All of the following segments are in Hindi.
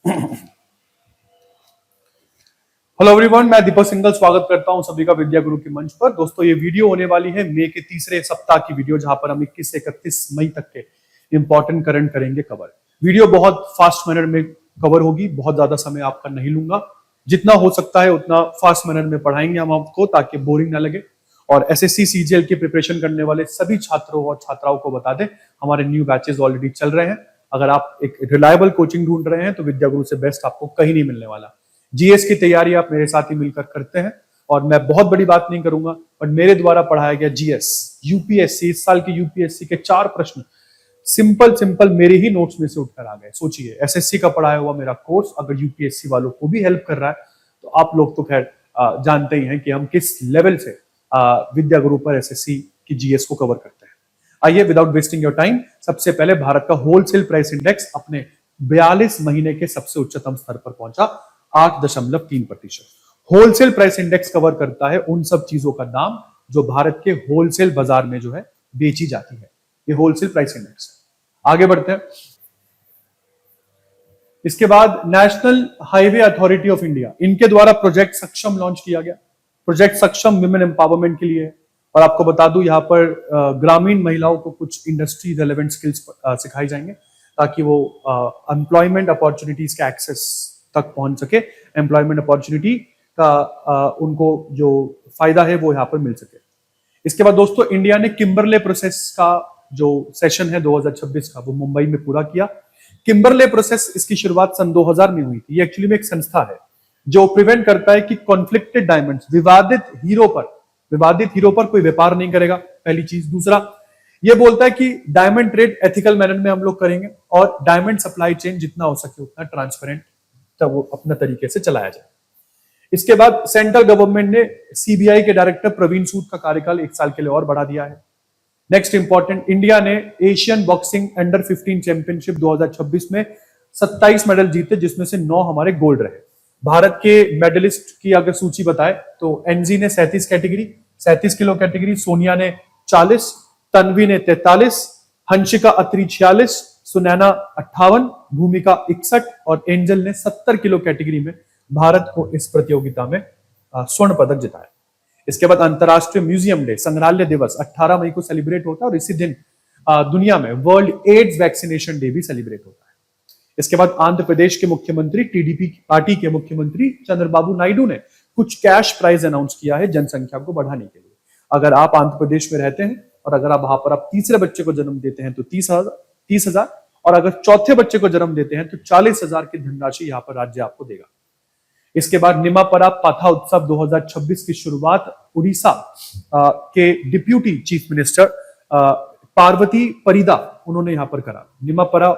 हेलो एवरीवन, मैं दीपक सिंघल स्वागत करता हूं सभी का विद्या गुरु के मंच पर। दोस्तों, ये वीडियो होने वाली है मई के तीसरे सप्ताह की वीडियो, जहां पर हम 21 से 31 मई तक के इंपॉर्टेंट करंट करेंगे कवर। वीडियो बहुत फास्ट मैनर में कवर होगी, बहुत ज्यादा समय आपका नहीं लूंगा। जितना हो सकता है उतना फास्ट मैनर में पढ़ाएंगे हम आपको, ताकि बोरिंग ना लगे। और एसएससी सीजीएल की प्रिपरेशन करने वाले सभी छात्रों और छात्राओं को बता दें, हमारे न्यू बैचेस ऑलरेडी चल रहे हैं। अगर आप एक रिलायबल कोचिंग ढूंढ रहे हैं तो विद्या गुरु से बेस्ट आपको कहीं नहीं मिलने वाला। जीएस की तैयारी आप मेरे साथ ही मिलकर करते हैं, और मैं बहुत बड़ी बात नहीं करूंगा, बट मेरे द्वारा पढ़ाया गया जीएस यूपीएससी, इस साल की यूपीएससी के 4 प्रश्न सिंपल मेरे ही नोट्स में से उठकर आ गए। सोचिए, एसएससी का पढ़ाया हुआ मेरा कोर्स अगर यूपीएससी वालों को भी हेल्प कर रहा है, तो आप लोग तो खैर जानते ही हैं कि हम किस लेवल से विद्या गुरु पर एसएससी की जीएस को कवर करते हैं। आइए, विदाउट वेस्टिंग योर टाइम, सबसे पहले भारत का होलसेल प्राइस इंडेक्स अपने 42 महीने के सबसे उच्चतम स्तर पर पहुंचा, 8.3%। होलसेल प्राइस इंडेक्स कवर करता है उन सब चीजों का दाम जो भारत के होलसेल बाजार में जो है बेची जाती है। ये होलसेल प्राइस इंडेक्स है। आगे बढ़ते हैं। इसके बाद national highway authority of India, इनके द्वारा प्रोजेक्ट सक्षम लॉन्च किया गया। प्रोजेक्ट सक्षम विमेन एम्पावरमेंट के लिए है। और आपको बता दूं, यहाँ पर ग्रामीण महिलाओं को कुछ इंडस्ट्री रेलेवेंट स्किल्स सिखाई जाएंगे, ताकि वो एम्प्लॉयमेंट अपॉर्चुनिटीज का एक्सेस तक पहुंच सके। एम्प्लॉयमेंट अपॉर्चुनिटी का उनको जो फायदा है वो यहाँ पर मिल सके। इसके बाद दोस्तों, इंडिया ने किम्बरले प्रोसेस का जो सेशन है 2026 का, वो मुंबई में पूरा किया। किम्बरले प्रोसेस, इसकी शुरुआत सन 2000 में हुई थी। ये एक्चुअली में एक संस्था है जो प्रिवेंट करता है कि कॉन्फ्लिक्टेड डायमंड्स, विवादित हीरो पर कोई व्यापार नहीं करेगा, पहली चीज। दूसरा, ये बोलता है कि डायमंड ट्रेड एथिकल मैनर में हम लोग करेंगे, और डायमंड सप्लाई चेन जितना हो सके उतना ट्रांसपेरेंट तब वो अपना तरीके से चलाया जाए। इसके बाद सेंट्रल गवर्नमेंट ने सीबीआई के डायरेक्टर प्रवीण सूद का कार्यकाल 1 साल के लिए और बढ़ा दिया है। नेक्स्ट इंपॉर्टेंट, इंडिया ने एशियन बॉक्सिंग अंडर 15 चैंपियनशिप 2026 में 27 मेडल जीते, जिसमें से 9 हमारे गोल्ड रहे। भारत के मेडलिस्ट की अगर सूची बताए तो एनजी ने 37 किलो कैटेगरी, सोनिया ने 40, तन्वी ने 43, हंसिका अत्री 46, सुनैना 58, भूमिका 61 और एंजल ने 70 किलो कैटेगरी में भारत को इस प्रतियोगिता में स्वर्ण पदक जिताया। इसके बाद अंतरराष्ट्रीय म्यूजियम डे, संग्रहालय दिवस 18 मई को सेलिब्रेट होता है, और इसी दिन दुनिया में वर्ल्ड एड्स वैक्सीनेशन डे भी सेलिब्रेट होता है। इसके बाद आंध्र प्रदेश के मुख्यमंत्री, टीडीपी पार्टी के मुख्यमंत्री चंद्रबाबू नायडू ने कुछ कैश प्राइज अनाउंस किया है जनसंख्या को बढ़ाने के लिए। अगर आप आंध्र प्रदेश में रहते हैं और अगर आप वहां पर आप तीसरे बच्चे को जन्म देते हैं तो 30,000, और अगर चौथे बच्चे को जन्म देते हैं तो 40,000 की धनराशि यहाँ पर राज्य आपको देगा। इसके बाद निमापरा पाथा उत्सव 2026 की शुरुआत उड़ीसा के deputy chief minister Parvati Parida, उन्होंने यहां पर करा। निमापरा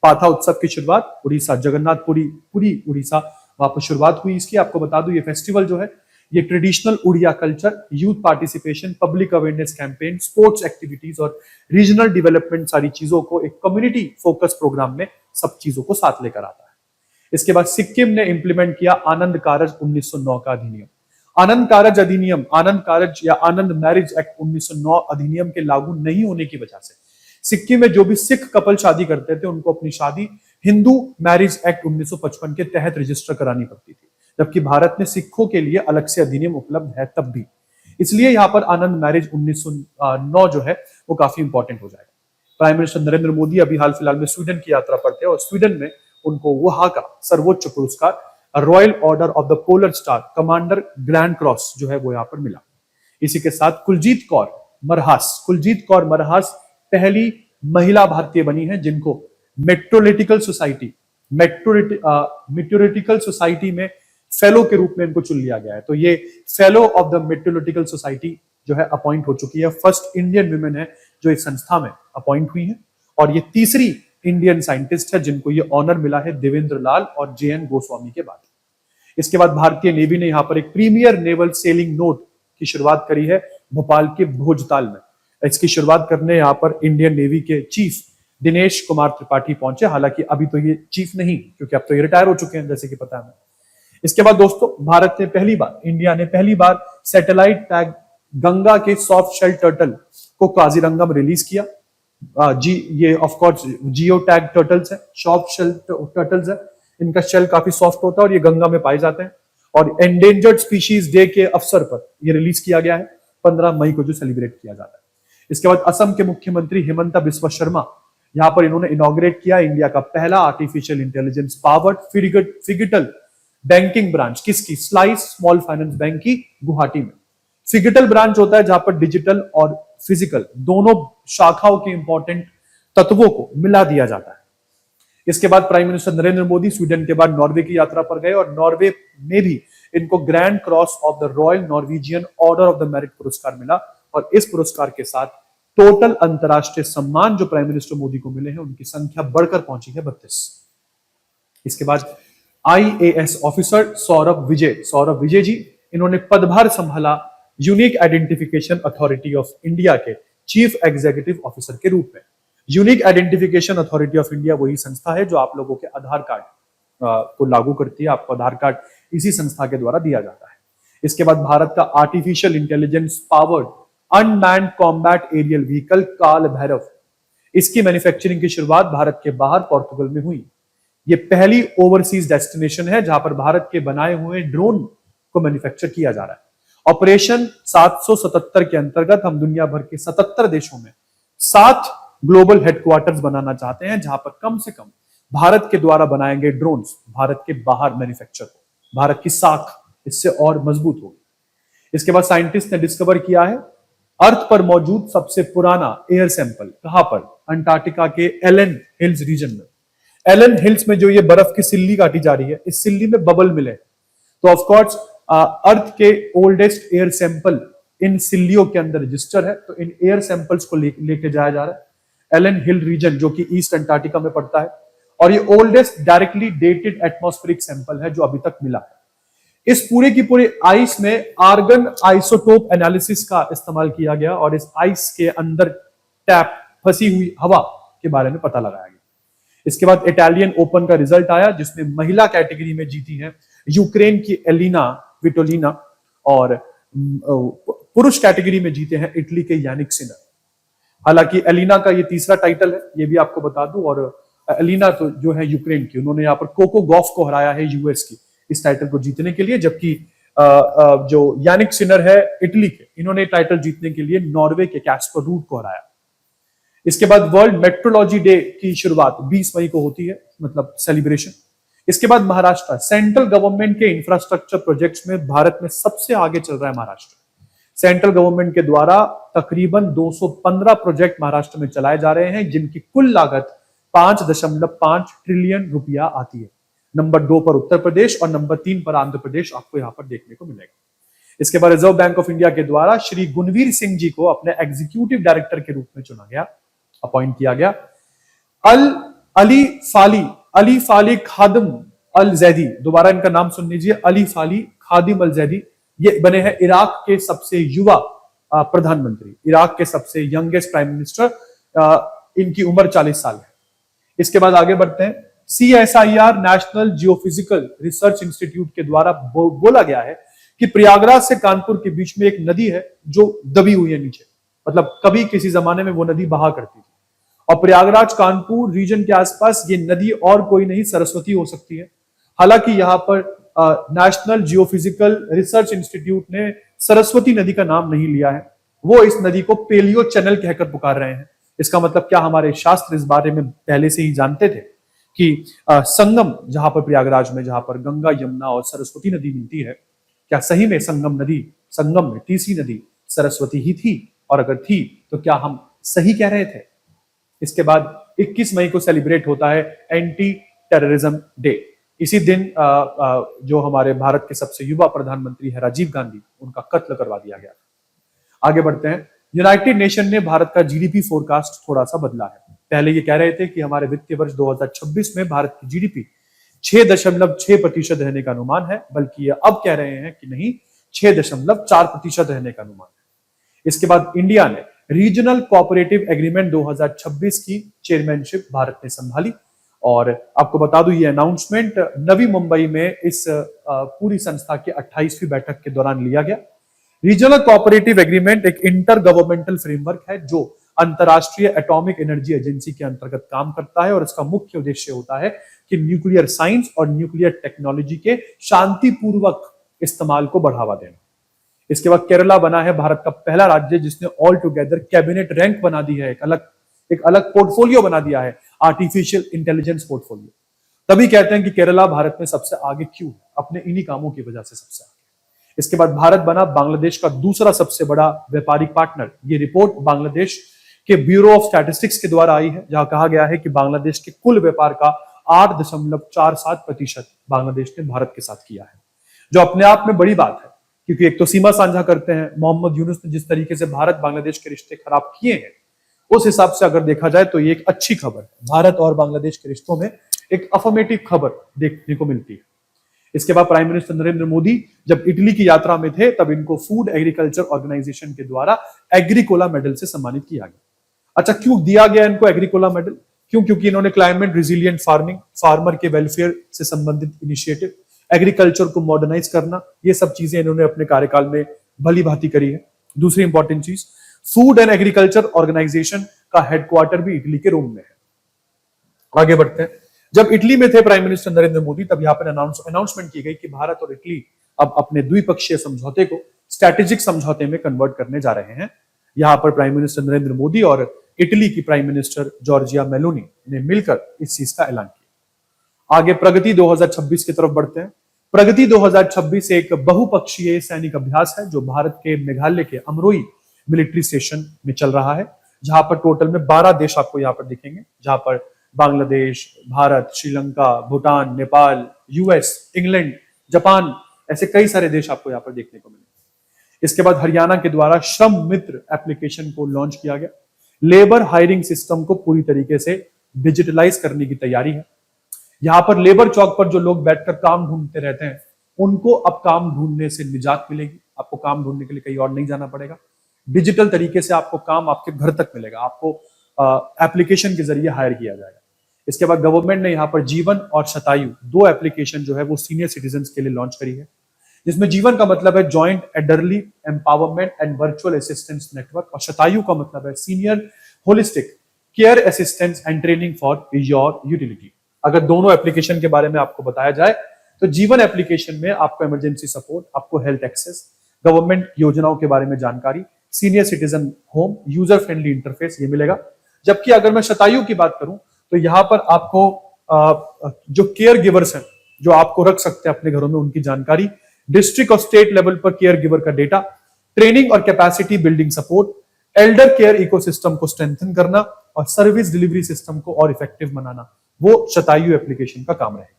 पाथा उत्सव की शुरुआत उड़ीसा, जगन्नाथपुरी, पूरी उड़ीसा, वहां पर शुरुआत हुई इसकी। आपको बता दूं, ये फेस्टिवल जो है ये traditional Odia culture, youth participation, public awareness campaign, sports activities और रीजनल डेवलपमेंट, सारी चीजों को एक कम्युनिटी फोकस प्रोग्राम में सब चीजों को साथ लेकर आता है। इसके बाद सिक्किम ने इंप्लीमेंट किया आनंद कारज 1909 का अधिनियम। आनंद कारज अधिनियम, आनंद कारज या आनंद मैरिज एक्ट 1909 अधिनियम के लागू नहीं होने की वजह से सिक्किम में जो भी सिख कपल शादी करते थे उनको अपनी शादी हिंदू मैरिज एक्ट 1955 के तहत रजिस्टर करानी पड़ती थी, जबकि भारत में सिखों के लिए अलग से अधिनियम उपलब्ध है तब भी। इसलिए यहाँ पर आनंद मैरिज 1909 जो है वो काफी इंपॉर्टेंट हो जाएगा। प्राइम मिनिस्टर नरेंद्र मोदी अभी हाल फिलहाल में स्वीडन की यात्रा पर थे, और स्वीडन में उनको वहां का सर्वोच्च पुरस्कार royal order of the polar star commander grand cross जो है वो यहाँ पर मिला। इसी के साथ कुलजीत कौर मरहास पहली महिला भारतीय बनी है जिनको मेट्रोलिटिकल सोसाइटी में फेलो के रूप में इनको चुन लिया गया है। तो ये फेलो ऑफ द मेट्रोलिटिकल सोसाइटी जो है अपॉइंट हो चुकी है। फर्स्ट इंडियन वुमेन है जो इस संस्था में अपॉइंट हुई है, और ये तीसरी इंडियन साइंटिस्ट है जिनको ये ऑनर मिला है देवेंद्र लाल और जेएन गोस्वामी के बाद। इसके बाद भारतीय नेवी ने यहाँ पर एक प्रीमियर नेवल सेलिंग नोट की शुरुआत करी है भोपाल के भोजताल में। इसकी शुरुआत करने यहाँ पर इंडियन नेवी के चीफ दिनेश कुमार त्रिपाठी पहुंचे। हालांकि अभी तो ये चीफ नहीं, क्योंकि अब तो ये रिटायर हो चुके हैं, जैसे कि पता है। इसके बाद दोस्तों, इंडिया ने पहली बार सैटेलाइट टैग गंगा के सॉफ्ट शेल टर्टल को काजीरंगा में रिलीज किया। ये of course geo tag turtles है, सॉफ्ट शेल टर्टल्स है। इनका शेल काफी सॉफ्ट होता है और ये गंगा में पाए जाते हैं। और एंडेंजर्ड स्पीशीज डे के अवसर पर ये रिलीज किया गया है 15 मई को, जो सेलिब्रेट किया जाता है। इसके बाद असम के मुख्यमंत्री हिमंता बिस्वा शर्मा, यहां पर इन्होंने इनॉग्रेट किया इंडिया का पहला artificial intelligence powered physical banking branch, किसकी? स्लाइस स्मॉल फाइनेंस बैंक की, गुवाहाटी में। फिजिकल ब्रांच होता है जहां पर डिजिटल और फिजिकल दोनों शाखाओं के इंपॉर्टेंट तत्वों को मिला दिया जाता है। इसके बाद prime minister Narendra Modi Sweden के बाद नॉर्वे की यात्रा पर गए और नॉर्वे में भी इनको grand cross of the royal Norwegian order of the merit पुरस्कार मिला। और इस पुरस्कार के साथ टोटल अंतरराष्ट्रीय सम्मान जो प्राइम मिनिस्टर मोदी को मिले हैं उनकी संख्या बढ़कर पहुंची है 32। इसके बाद आईएएस ऑफिसर सौरभ विजय जी, इन्होंने पदभार संभाला unique identification authority of India के चीफ एग्जीक्यूटिव ऑफिसर के रूप में। Unique identification authority of India वही संस्था है जो आप लोगों के आधार कार्ड को लागू करती है। आपको आधार कार्ड इसी संस्था के द्वारा दिया जाता है। इसके बाद भारत का artificial intelligence powered unmanned combat aerial vehicle Kaal Bhairav, इसकी मैन्युफैक्चरिंग की शुरुआत भारत के बाहर पोर्तुगल में हुई। ये पहली ओवरसीज डेस्टिनेशन है जहां पर भारत के बनाए हुए ड्रोन को मैन्युफैक्चर किया जा रहा है। ऑपरेशन 777 के अंतर्गत हम दुनिया भर के 77 देशों में 7 ग्लोबल हेडक्वार्टर्स बनाना चाहते हैं जहां पर कम से कम भारत के द्वारा बनाए गए ड्रोन्स भारत के बाहर मैन्युफैक्चर हो। भारत की साख इससे और मजबूत होगी। इसके बाद साइंटिस्ट ने डिस्कवर किया है अर्थ पर मौजूद सबसे पुराना एयर सैंपल, कहां पर? अंटार्कटिका के एलन हिल्स रीजन में। एलन हिल्स में जो ये बर्फ की सिल्ली काटी जा रही है, इस सिल्ली में बबल मिले, तो ऑफकोर्स अर्थ के ओल्डेस्ट एयर सैंपल इन सिल्लियों के अंदर रजिस्टर है। तो इन एयर सैंपल्स को लेके जाया जा रहा है एलन हिल रीजन जो कि ईस्ट अंटार्कटिका में पड़ता है। और ये oldest directly dated atmospheric sample है जो अभी तक मिला है। इस पूरे की पूरी आइस में आर्गन आइसोटोप एनालिसिस का इस्तेमाल किया गया और इस आइस के अंदर टैप फंसी हुई हवा के बारे में पता लगाया गया। इसके बाद इटालियन ओपन का रिजल्ट आया जिसमें महिला कैटेगरी में जीती है यूक्रेन की एलिना विटोलिना और पुरुष कैटेगरी में जीते हैं इटली के यानिक सिनर। हालांकि एलिना का ये तीसरा टाइटल है, ये भी आपको बता दूं। और एलिना तो जो है यूक्रेन की, उन्होंने यहाँ पर कोको गॉफ को हराया है यूएस की इस टाइटल को जीतने के लिए, जबकि जो यानिक सिनर है इटली के, इन्होंने टाइटल जीतने के लिए नॉर्वे के कैस्पर रूड को हराया। इसके बाद वर्ल्ड मेट्रोलॉजी डे की शुरुआत 20 मई को होती है, मतलब सेलिब्रेशन। इसके बाद महाराष्ट्र, सेंट्रल गवर्नमेंट के इंफ्रास्ट्रक्चर प्रोजेक्ट्स में भारत में सबसे आगे चल रहा है महाराष्ट्र। सेंट्रल गवर्नमेंट के द्वारा तकरीबन 215 प्रोजेक्ट महाराष्ट्र में चलाए जा रहे हैं जिनकी कुल लागत 5.5 ट्रिलियन रुपया आती है। नंबर 2 पर उत्तर प्रदेश और नंबर 3 पर आंध्र प्रदेश आपको यहां पर देखने को मिलेगा। इसके बाद रिजर्व बैंक ऑफ इंडिया के द्वारा श्री गुणवीर सिंह जी को अपने एग्जीक्यूटिव डायरेक्टर के रूप में चुना गया, अपॉइंट किया गया। अली फाली खादिम अल जैदी, दोबारा इनका नाम सुन लीजिए, अली फाली खादिम अल जैदी, ये बने हैं इराक के सबसे युवा प्रधानमंत्री, इराक के सबसे यंगेस्ट प्राइम मिनिस्टर। इनकी उम्र 40 साल है। इसके बाद आगे बढ़ते हैं। CSIR national geophysical research institute के द्वारा बोला गया है कि प्रयागराज से कानपुर के बीच में एक नदी है जो दबी हुई है नीचे, मतलब कभी किसी जमाने में वो नदी बहा करती थी। और प्रयागराज कानपुर रीजन के आसपास ये नदी और कोई नहीं सरस्वती हो सकती है। हालांकि यहाँ पर नेशनल जियोफिजिकल रिसर्च इंस्टीट्यूट ने सरस्वती नदी का नाम नहीं लिया है, वो इस नदी को पेलियो चैनल कहकर पुकार रहे हैं। इसका मतलब क्या, हमारे शास्त्र इस बारे में पहले से ही जानते थे कि संगम जहां पर प्रयागराज में, जहां पर गंगा यमुना और सरस्वती नदी मिलती है, क्या सही में संगम में तीसरी नदी सरस्वती ही थी? और अगर थी तो क्या हम सही कह रहे थे? इसके बाद 21 मई को सेलिब्रेट होता है एंटी टेररिज्म डे। इसी दिन जो हमारे भारत के सबसे युवा प्रधानमंत्री है राजीव गांधी, उनका कत्ल करवा दिया गया। आगे बढ़ते हैं। यूनाइटेड नेशन ने भारत का जीडीपी फोरकास्ट थोड़ा सा बदला है। पहले ये कह रहे थे कि हमारे वित्तीय वर्ष 2026 में भारत की जीडीपी 6.6% रहने का अनुमान है, बल्कि ये अब कह रहे हैं कि नहीं, 6.4% रहने का अनुमान है। इसके बाद इंडिया ने रीजनल कोऑपरेटिव एग्रीमेंट 2026 की चेयरमैनशिप भारत ने संभाली। और आपको बता दूं ये अनाउंसमेंट नवी मुंबई में इस पूरी संस्था के 28वीं बैठक के दौरान लिया गया। रीजनल कोऑपरेटिव एग्रीमेंट एक इंटर गवर्नमेंटल फ्रेमवर्क है जो अंतरराष्ट्रीय एटॉमिक एनर्जी एजेंसी के अंतर्गत काम करता है और इसका मुख्य उद्देश्य होता है कि न्यूक्लियर साइंस और न्यूक्लियर टेक्नोलॉजी के शांतिपूर्वक इस्तेमाल को बढ़ावा देना। इसके बाद केरला बना है भारत का पहला राज्य जिसने ऑल टुगेदर कैबिनेट रैंक बना दी है, एक अलग पोर्टफोलियो बना दिया है, आर्टिफिशियल इंटेलिजेंस पोर्टफोलियो। तभी कहते हैं कि केरला भारत में सबसे आगे क्यों है, अपने इन्हीं कामों की वजह से सबसे आगे। इसके बाद भारत बना बांग्लादेश का दूसरा सबसे बड़ा व्यापारिक पार्टनर। ये रिपोर्ट बांग्लादेश के ब्यूरो ऑफ स्टैटिस्टिक्स के द्वारा आई है, जहां कहा गया है कि बांग्लादेश के कुल व्यापार का 8.47% बांग्लादेश ने भारत के साथ किया है, जो अपने आप में बड़ी बात है, क्योंकि एक तो सीमा साझा करते हैं। मोहम्मद यूनुस ने जिस तरीके से भारत बांग्लादेश के रिश्ते खराब किए हैं, उस हिसाब से अगर देखा जाए तो ये एक अच्छी खबर है। भारत और बांग्लादेश के रिश्तों में एक अफर्मेटिव खबर देखने को मिलती है। इसके बाद प्राइम मिनिस्टर नरेंद्र मोदी जब इटली की यात्रा में थे, तब इनको फूड एग्रीकल्चर ऑर्गेनाइजेशन के द्वारा एग्रीकोला मेडल से सम्मानित किया गया। अच्छा, क्यों दिया गया इनको एग्रीकोला मेडल? क्योंकि इन्होंने क्लाइमेट रिजिलियंट फार्मिंग, फार्मर के वेलफेयर से संबंधित इनिशिएटिव, एग्रीकल्चर को मॉडर्नाइज करना, ये सब चीजें इन्होंने अपने कार्यकाल में भली भांति करी है। दूसरी इंपॉर्टेंट चीज, फूड एंड एग्रीकल्चर ऑर्गेनाइजेशन का हेडक्वार्टर भी इटली के रोम में है। आगे बढ़ते हैं। जब इटली में थे प्राइम मिनिस्टर नरेंद्र मोदी, तब यहां पर अनाउंसमेंट की गई कि भारत और इटली अब अपने द्विपक्षीय समझौते को स्ट्रैटेजिक समझौते में कन्वर्ट करने जा रहे हैं। यहां पर प्राइम मिनिस्टर नरेंद्र मोदी और इटली की प्राइम मिनिस्टर जॉर्जिया मेलोनी ने मिलकर इस चीज का ऐलान किया। आगे प्रगति 2026 की तरफ बढ़ते हैं। प्रगति 2026 एक बहुपक्षीय सैनिक अभ्यास है जो भारत के मेघालय के अमरोई मिलिट्री स्टेशन में चल रहा है, जहां पर टोटल में 12 देश आपको यहां पर दिखेंगे, जहां पर Bangladesh, Bharat, Sri Lanka, Bhutan, Nepal, US, England, Japan, ऐसे कई सारे देश आपको यहां पर देखने को मिलेंगे। इसके बाद हरियाणा के द्वारा श्रम मित्र एप्लीकेशन को लॉन्च किया गया। लेबर हायरिंग सिस्टम को पूरी तरीके से डिजिटलाइज करने की तैयारी है। यहां पर लेबर चौक पर जो लोग बैठकर काम ढूंढते रहते हैं, उनको अब काम ढूंढने से निजात मिलेगी। आपको काम ढूंढने के लिए कहीं और नहीं जाना पड़ेगा। डिजिटल तरीके से आपको काम आपके घर तक मिलेगा, आपको एप्लीकेशन के जरिए हायर किया जाएगा। इसके बाद गवर्नमेंट ने यहाँ पर जीवन और शतायु दो एप्लीकेशन जो है वो सीनियर सिटीजन के लिए लॉन्च करी है, जिसमें जीवन का मतलब है joint elderly empowerment and virtual assistance network, और शतायु का मतलब है senior holistic care assistance and training for your utility. अगर दोनों एप्लीकेशन के बारे में आपको बताया जाए तो जीवन एप्लीकेशन में आपको इमरजेंसी सपोर्ट, आपको हेल्थ एक्सेस, गवर्नमेंट योजनाओं के बारे में जानकारी, senior citizen home, user friendly interface ये मिलेगा। जबकि अगर मैं शतायु की बात करूं तो यहां पर आपको जो केयर गिवर्स हैं, जो आपको रख सकते हैं अपने घरों में, उनकी जानकारी, डिस्ट्रिक्ट और स्टेट लेवल पर केयर गिवर का डेटा, ट्रेनिंग और capacity building support, Elder care ecosystem को स्ट्रेंथन करना और सर्विस डिलीवरी सिस्टम को और इफेक्टिव बनाना, वो शतायु एप्लीकेशन का काम रहेगा।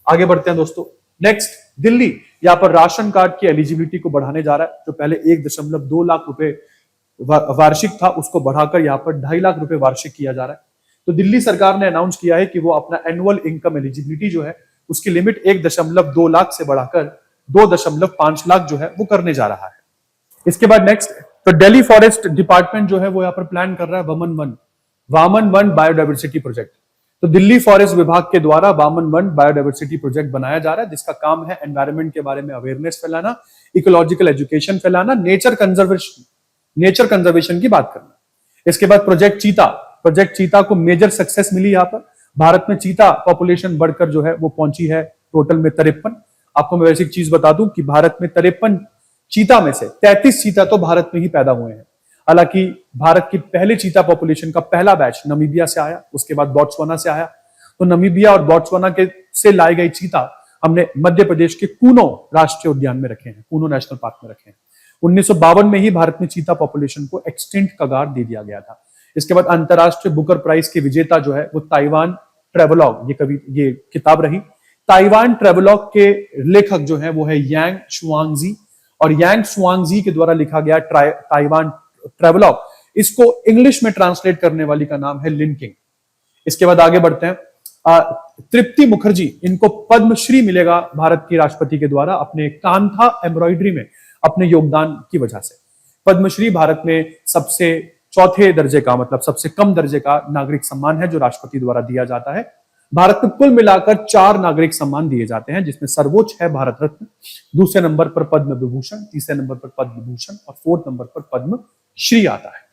आगे बढ़ते हैं दोस्तों। नेक्स्ट, दिल्ली यहाँ पर राशन कार्ड की एलिजिबिलिटी को बढ़ाने जा रहा है। जो पहले 1.2 लाख रुपए वार्षिक था, उसको बढ़ाकर यहाँ पर 2.5 लाख रुपए वार्षिक किया जा रहा है। तो दिल्ली सरकार ने अनाउंस किया है कि वो अपना एनुअल इनकम एलिजिबिलिटी जो है उसकी लिमिट 1.2 लाख से बढ़ाकर 2.5 लाख जो है वो करने जा रहा है। इसके बाद नेक्स्ट, तो दिल्ली फॉरेस्ट डिपार्टमेंट जो है वो यहाँ पर प्लान कर रहा है वामन वन बायोडाइवर्सिटी प्रोजेक्ट। तो दिल्ली फॉरेस्ट विभाग के द्वारा वामन वन बायोडाइवर्सिटी प्रोजेक्ट बनाया जा रहा है, जिसका काम है एनवायरमेंट के बारे में अवेयरनेस फैलाना, इकोलॉजिकल एजुकेशन फैलाना, नेचर कंजर्वेशन की बात करना। इसके बाद प्रोजेक्ट चीता को मेजर सक्सेस मिली। यहाँ पर भारत में चीता पॉपुलेशन बढ़कर जो है वो पहुंची है टोटल में 53। आपको मैं वैसे एक चीज बता दूं कि भारत में 53 चीता में से 33 चीता तो भारत में ही पैदा हुए हैं। हालांकि भारत की पहले चीता पॉपुलेशन का पहला बैच नमीबिया से आया, उसके बाद बोट्सवाना से आया। तो नमीबिया और बोट्सवाना के से लाई गई चीता हमने मध्य प्रदेश के कूनो राष्ट्रीय उद्यान में रखे हैं, कूनो नेशनल पार्क में रखे हैं। 1952 में ही भारत में चीता पॉपुलेशन को एक्सटिंक्ट कगार दे दिया गया था। इसके बाद अंतरराष्ट्रीय बुकर प्राइज के विजेता जो है वो ताइवान ट्रेवलॉग, ये किताब रही। ताइवान ट्रेवलॉग के लेखक जो है वो है यांग शुआंगजी, और यांग शुआंगजी के द्वारा लिखा गया ताइवान ट्रेवलॉग, इसको इंग्लिश में ट्रांसलेट करने वाली का नाम है लिन किंग। इसके बाद आगे बढ़ते हैं। तृप्ति मुखर्जी, इनको पद्मश्री मिलेगा भारत की राष्ट्रपति के द्वारा अपने कांथा एम्ब्रॉयडरी में अपने योगदान की वजह से। पद्मश्री भारत में सबसे चौथे दर्जे का, मतलब सबसे कम दर्जे का नागरिक सम्मान है जो राष्ट्रपति द्वारा दिया जाता है। भारत में कुल मिलाकर 4 नागरिक सम्मान दिए जाते हैं, जिसमें सर्वोच्च है भारत रत्न, दूसरे नंबर पर पद्म विभूषण, तीसरे नंबर पर पद्म भूषण और 4th नंबर पर पद्म श्री आता है।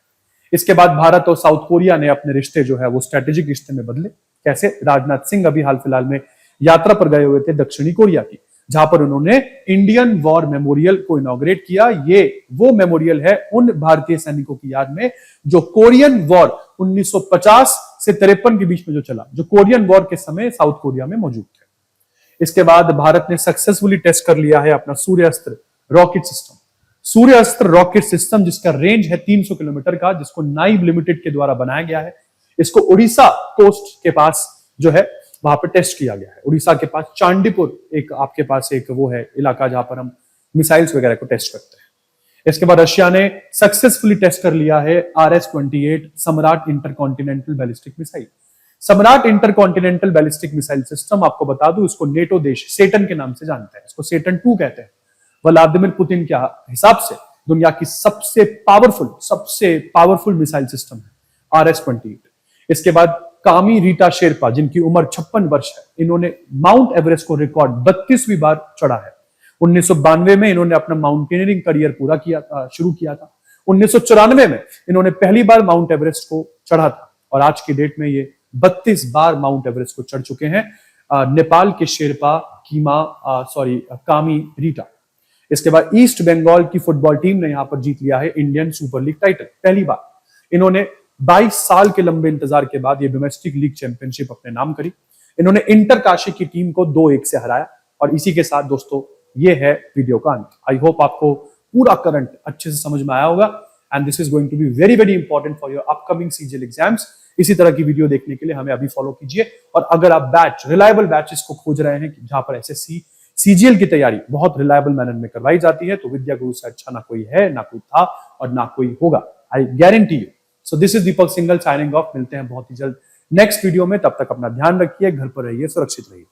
इसके बाद भारत और साउथ कोरिया ने अपने रिश्ते जो है वो स्ट्रेटेजिक रिश्ते में बदले। कैसे? राजनाथ सिंह अभी हाल फिलहाल में यात्रा पर गए हुए थे दक्षिणी कोरिया की, जहां पर उन्होंने इंडियन वॉर मेमोरियल को इनॉग्रेट किया। ये वो मेमोरियल है उन भारतीय सैनिकों की याद में जो कोरियन वॉर 1950 से 53 के बीच में जो चला, जो कोरियन वॉर के समय साउथ कोरिया में मौजूद थे। इसके बाद भारत ने सक्सेसफुली टेस्ट कर लिया है अपना सूर्यास्त्र रॉकेट सिस्टम। सूर्यास्त्र रॉकेट सिस्टम जिसका रेंज है 300 किलोमीटर का, जिसको नाइब लिमिटेड के द्वारा बनाया गया है। इसको उड़ीसा कोस्ट के पास जो है वहां पर टेस्ट किया गया है। उड़ीसा के पास चांदीपुर एक आपके पास एक वो है इलाका जहां पर हम मिसाइल्स वगैरह को टेस्ट करते हैं। इसके बाद रशिया ने सक्सेसफुली टेस्ट कर लिया है RS-28 सम्राट इंटरकॉन्टिनेंटल बैलिस्टिक मिसाइल। सम्राट इंटरकॉन्टिनेंटल बैलिस्टिक मिसाइल सिस्टम, आपको बता दूं, इसको नेटो देश सेटन के नाम से जानते हैं, इसको सेटन 2 कहते हैं। व्लादिमीर पुतिन के हिसाब से दुनिया की सबसे पावरफुल मिसाइल सिस्टम है RS-28। इसके बाद कामी रीटा शेरपा, जिनकी उम्र 56 वर्ष है, इन्होंने माउंट एवरेस्ट को रिकॉर्ड 32वीं बार चढ़ा है। 1992 में इन्होंने अपना माउंटेनियरिंग करियर शुरू किया था। 1994 में इन्होंने पहली बार माउंट एवरेस्ट को चढ़ा था और आज की डेट में ये 32 बार माउंट एवरेस्ट को चढ़ चुके हैं। नेपाल के शेरपा कामी रीटा। इसके बाद ईस्ट बंगाल की फुटबॉल टीम ने यहां पर जीत लिया है इंडियन सुपर लीग टाइटल पहली बार। इन्होंने 22 साल के लंबे इंतजार के बाद ये डोमेस्टिक लीग चैंपियनशिप अपने नाम करी। इन्होंने इंटर काशी की टीम को 2-1 से हराया। और इसी के साथ दोस्तों ये है वीडियो का अंत। आई होप आपको पूरा करंट अच्छे से समझ में आया होगा and this is going to be very very important for your upcoming CGL exams. इसी तरह की वीडियो देखने के लिए हमें अभी फॉलो कीजिए। और अगर आप रिलायबल बैचेस को खोज रहे हैं जहां पर एसएससी सीजीएल की तैयारी बहुत रिलायबल मैनर में करवाई जाती है, तो विद्या गुरु से अच्छा ना कोई है, ना कोई था और ना कोई होगा। I guarantee you. So this is Deepak Singhal signing off. मिलते हैं बहुत ही जल्द नेक्स्ट वीडियो में। तब तक अपना ध्यान रखिए, घर पर रहिए, सुरक्षित रहिए।